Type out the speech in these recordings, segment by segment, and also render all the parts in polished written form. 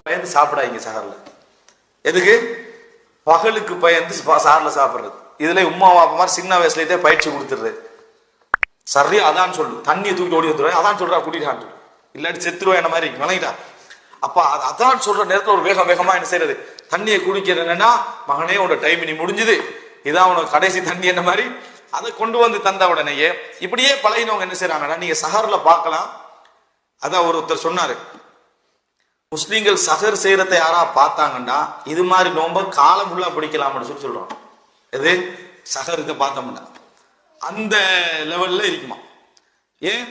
பயந்து சாப்பிடாதீங்க சஹர்ல. எதுக்கு? பகலுக்கு பயந்து சஹர்ல சாப்பிடுறது. இதுல உம்மா வாப்பா மாதிரி சின்ன வயசுலேயே பயிற்சி கொடுத்துருது. சரியா அதான் சொல்லு, தண்ணியை தூக்கி ஓடி வந்துடுவேன், அதான் சொல்றா குடிக்கான்னு சொல்லு, இல்லாட்டி செத்துருவேன் என்ன மாதிரி விளங்கிட்டா. அப்ப அதான் சொல்ற நேரத்துல ஒரு வேகமா என்ன செய்யறது, தண்ணியை குடிக்கிறது. என்னன்னா மகனே உன்னோட டைம் நீ முடிஞ்சுது, இதான் உனக்கு கடைசி தண்ணி என்ன மாதிரி அதை கொண்டு வந்து தந்த உடனேயே இப்படியே பழகினவங்க என்ன செய்யறாங்கன்னா, நீங்க சஹர்ல பார்க்கலாம். அதான் ஒருத்தர் சொன்னாரு, முஸ்லீம்கள் சஹர் செய்யறத யாரா பார்த்தாங்கன்னா இது மாதிரி நோம்ப காலம் ஃபுல்லா பிடிக்கலாம்னு சொல்றோம். எது சஹர் இதை பார்த்தோம்னா அந்த லெவல்ல இருக்குமா. ஏன்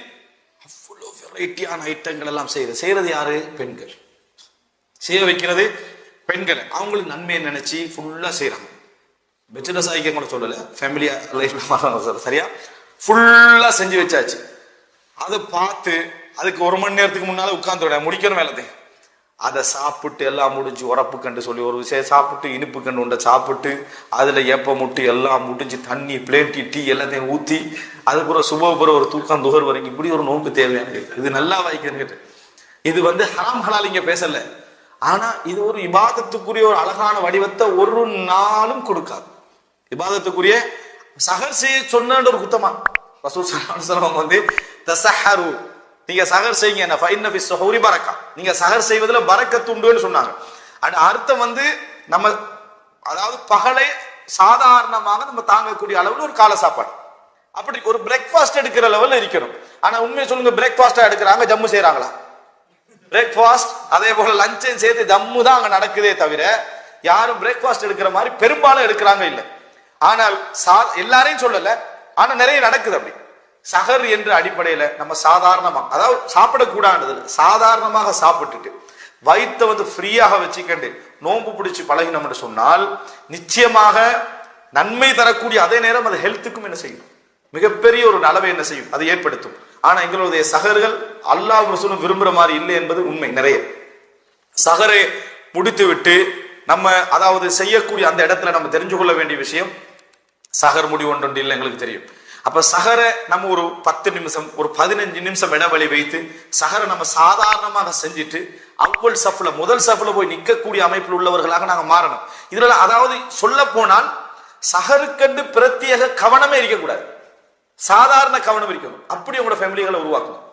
அவ்வளோ வெரைட்டியான ஐட்டங்கள் எல்லாம் செய்யறது யாரு? பெண்கள். செய்ய வைக்கிறது பெண்களை, அவங்களுக்கு நன்மையை நினைச்சு ஃபுல்லா செய்யறாங்க. பெச்சுலர்ஸ் ஆகிக்க கூட சொல்லல, ஃபேமிலியா லைஃப்ல சரியா ஃபுல்லா செஞ்சு வச்சாச்சு. அதை பார்த்து அதுக்கு 1 மணி நேரத்துக்கு முன்னால உட்கார்ந்து முடிக்கணும் வேலை. அதை சாப்பிட்டு எல்லாம் முடிஞ்சு உரப்பு கண்டு சொல்லி ஒரு விஷயம் சாப்பிட்டு இனிப்பு கண்டு உண்டை சாப்பிட்டு அதுல ஏப்ப முட்டு எல்லாம் முடிஞ்சு தண்ணி பிளேட்டி டீ எல்லாத்தையும் ஊத்தி அதுக்கப்புறம் சுபபுரம் ஒரு தூக்கம் துகர் வரைக்கும் இப்படி ஒரு நோன்பு தேவையான. இது நல்லா வாய்க்கிறது. இது ஹராம் ஹலால் இங்க பேசல. ஆனா இது ஒரு இபாதத்துக்குரிய ஒரு அழகான வடிவத்தை ஒரு நாளும் கொடுக்காது. இபாதத்துக்குரிய சஹர் செய்ய சொன்ன ஒரு குத்தமா ரசூல் ஸல்லல்லாஹு அலைஹி வஸல்லம் தஸஹரு, நீங்க சஹர் செய்யுங்க, ஃபஇன்ன ஃபி ஸுஹூரி பரக்கா, நீங்க சஹர் செய்வதில் பரக்கத்து உண்டுன்னு சொன்னாங்க. அர்த்தம் நம்ம அதாவது பகலை சாதாரணமாக நம்ம தாங்கக்கூடிய அளவில் ஒரு கால சாப்பாடு, அப்படி ஒரு பிரேக்ஃபாஸ்ட் எடுக்கிற லெவலில் இருக்கணும். ஆனா உண்மையை சொல்லுங்க, பிரேக்ஃபாஸ்டா எடுக்கிறாங்க, ஜம்மு செய்யறாங்களா? பிரேக்ஃபாஸ்ட் அதே போல லஞ்சையும் சேர்த்து ஜம்மு தான் அங்க நடக்குதே தவிர யாரும் பிரேக்ஃபாஸ்ட் எடுக்கிற மாதிரி பெரும்பாலும் எடுக்கிறாங்க இல்லை. ஆனால் எல்லாரையும் சொல்லல, ஆனா நிறைய நடக்குது அப்படி. சஹர் என்ற அடிப்படையில நம்ம சாதாரணமா, அதாவது சாப்பிடக்கூடாது, சாதாரணமாக சாப்பிட்டுட்டு வயிற்றை ஃப்ரீயாக வச்சுக்கண்டு நோன்பு பிடிச்சு பழகினோம்னு சொன்னால் நிச்சயமாக நன்மை தரக்கூடிய, அதே நேரம் அது ஹெல்த்துக்கும் என்ன செய்யும், மிகப்பெரிய ஒரு நலவை என்ன செய்யும், அதை ஏற்படுத்தும். ஆனா எங்களுடைய சஹர்கள் அல்லாஹ் ரசூலும் விரும்புற மாதிரி இல்லை என்பது உண்மை. நிறைய சஹரை முடித்து விட்டு நம்ம அதாவது செய்யக்கூடிய அந்த இடத்துல நம்ம தெரிஞ்சு கொள்ள வேண்டிய விஷயம், சஹர் முடிவு ஒன்று இல்லை எங்களுக்கு தெரியும். அப்ப சஹரை நம்ம ஒரு 10 நிமிஷம் ஒரு 15 நிமிஷம் இடைவெளி வைத்து சஹரை நம்ம சாதாரணமாக செஞ்சுட்டு அவ்வளவு சஃப்ல முதல் சஃப்ல போய் நிற்கக்கூடிய அமைப்பில் உள்ளவர்களாக நாங்க மாறணும். இதுல அதாவது சொல்ல போனால் சஹருக்கென்று பிரத்யேக கவனமே இருக்கக்கூடாது, சாதாரண கவனம் இருக்கணும். அப்படி உங்களோட ஃபேமிலிகளை உருவாக்கணும்.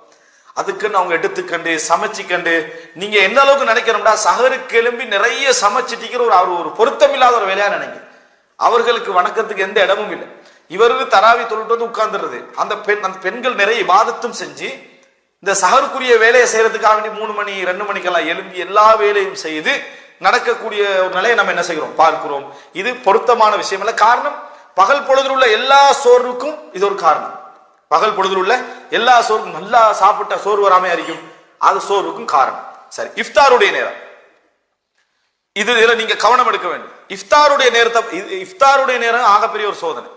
அதுக்குன்னு அவங்க எடுத்துக்கண்டு சமைச்சிக்கண்டு நீங்க எந்த அளவுக்கு நினைக்கிறோம்டா, சஹருக்கு எழும்பி நிறைய சமைச்சிட்டிக்கிற ஒரு பொருத்தம் இல்லாத ஒரு வேலையா நினைக்க. அவர்களுக்கு வணக்கத்துக்கு எந்த இடமும் இல்லை. இவருக்கு தராவி தொழுட்டு உட்கார்ந்துருது. அந்த பெண்கள் நிறைய இபாதத்தும் செஞ்சு இந்த சஹருக்குரிய வேலையை செய்யறதுக்காக வேண்டி 3 மணி 2 மணிக்கெல்லாம் எழும்பி எல்லா வேலையும் செய்து நடக்கக்கூடிய ஒரு நிலையை நம்ம என்ன செய்கிறோம், பார்க்கிறோம். இது பொருத்தமான விஷயம் இல்லை. காரணம், பகல் பொழுதில் உள்ள எல்லா சோர்வுக்கும் இது ஒரு காரணம். பகல் பொழுதில் உள்ள எல்லா சோர்வும் நல்லா சாப்பிட்ட சோறு வராம இருக்கும், அது சோர்வுக்கும் காரணம். சரி, இஃப்தாருடைய நேரம், இதுல நீங்க கவனம் எடுக்க வேண்டும். இஃப்தாருடைய நேரம் ஆகப்பெரிய ஒரு சோதனை.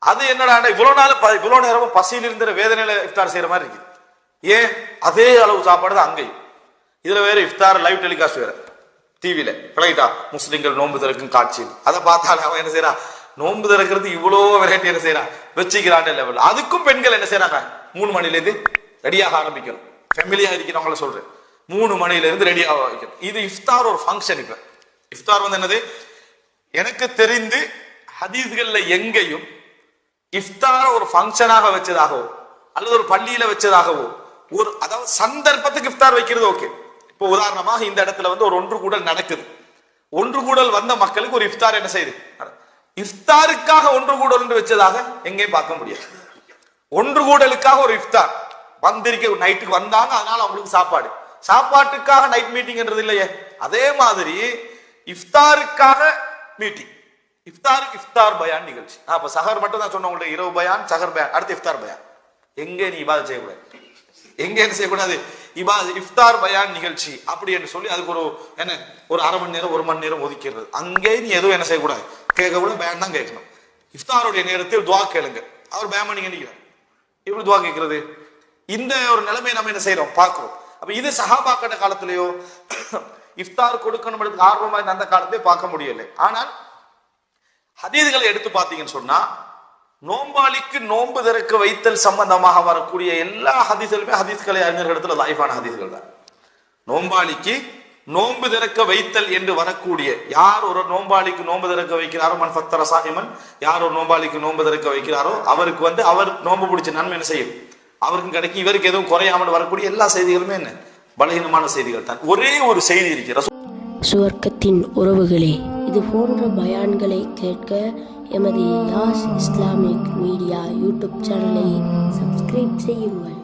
அது என்னடா, இவ்வளவு நேரம் பசியில் இருந்த வேதனையில இஃப்தார் செய்யற மாதிரி இருக்கு. ஏன்? அதே அளவு சாப்பாடு தான் அங்கேயும். இதுல வேற இஃப்தார் லைவ் டெலிகாஸ்ட் வேற டிவியில பழகிட்டா, முஸ்லிம்கள் நோன்பு திறக்கும் காட்சி. அதை பார்த்தாலே அவன் என்ன செய்யறான், நோன்பு திறக்கிறது இவ்வளவு வெரைட்டி என்ன செய்யறான், வச்சுக்கிறான் லெவல். அதுக்கும் பெண்கள் என்ன செய்யறாங்க, 3 மணில இருந்து ரெடியாக ஆரம்பிக்கணும். ஃபேமிலியா இருக்கிறவங்கள சொல்றேன், 3 மணில இருந்து ரெடியாக வைக்கணும். இது இஃப்தார் ஒரு ஃபங்க்ஷன். இப்ப இஃப்தார் என்னது, எனக்கு தெரிந்து ஹதீஸ்கள்ல எங்கேயும் இஃப்தார ஒரு ஃபங்க்ஷனாக வச்சதாகவோ அல்லது ஒரு பள்ளியில வச்சதாகவோ அதாவது சந்தர்ப்பத்துக்கு இஃப்தார் வைக்கிறது ஓகே. இப்போ உதாரணமாக இந்த இடத்துல ஒரு ஒன்று கூடல் நடக்குது, ஒன்று கூடல் வந்த மக்களுக்கு ஒரு இஃப்தார் என்ன செய்யுது, இஃப்தாருக்காக ஒன்று கூடல் என்று வச்சதாக எங்கேயும் பார்க்க முடியாது. ஒன்று கூடலுக்காக ஒரு இஃப்தார் வந்திருக்க, நைட்டுக்கு வந்தாங்க அதனால அவங்களுக்கு சாப்பாட்டுக்காக நைட் மீட்டிங்ன்றது இல்லையே. அதே மாதிரி இஃப்தாருக்காக மீட்டிங், இஃப்தார் பயான் நிகழ்ச்சி. அப்ப சஹர் மட்டும் தான் சொன்ன, இரவு பயான், சஹர் பயான், அடுத்து இஃப்தார் பயான். எங்கே நீ இபாதத் செய்யக்கூடாது, எங்க என்ன செய்யக்கூடாது, இஃப்தார் பயான் நிகழ்ச்சி அப்படி என்று சொல்லி அதுக்கு ஒரு அரை மணி நேரம் 1 மணி நேரம் ஒதுக்கிறது. அங்கே நீ எதுவும் என்ன செய்யக்கூடாது, கேட்கக்கூடாது, பயான் தான் கேட்கணும். இஃப்தாருடைய நேரத்தில் துவா கேளுங்க. அவர் பயான் பண்ணி நினைக்கிறார், இப்படி துவா கேட்கிறது. இந்த ஒரு நிலைமை நம்ம என்ன செய்யறோம், பார்க்கிறோம். அப்ப இது சஹாபாக்கட்ட காலத்திலேயோ இஃப்தார் கொடுக்கணும் ஆர்வமா அந்த காலத்திலே பார்க்க முடியலை. ஆனால் ஹதீஸ்களை எடுத்து பார்த்தீங்கன்னு சொன்னா, நோம்பாளிக்கு நோன்பு திறக்க வைத்தல் சம்பந்தமாக வரக்கூடிய எல்லா ஹதீஸ்களுமே ஹதீஸ்களை அறிஞர்களிடத்துல லைஃபான ஹதீஸ்கள் தான். நோம்பாளிக்கு நோன்பு திறக்க வைத்தல் என்று வரக்கூடிய, யார் ஒரு நோம்பாளிக்கு நோன்பு திறக்க வைக்கிறாரோ, மன் ஃபத்தர சாயிமன், யார் ஒரு நோம்பாளிக்கு நோன்பு திறக்க வைக்கிறாரோ அவருக்கு அவர் நோன்பு பிடிச்ச நன்மை என்ன செய்யும், அவருக்கும் கிடைக்கும். இவருக்கு எதுவும் குறையாமல் வரக்கூடிய எல்லா செய்திகளுமே என்ன, பலகீனமான செய்திகள் தான். ஒரே ஒரு செய்தி இருக்கிற, சுவர்க்கத்தின் உறவுகளே, இது போன்ற பயான்களை கேட்க எமது யாஸ் இஸ்லாமிக் மீடியா யூடியூப் சேனலை சப்ஸ்கிரைப் செய்யுங்கள்.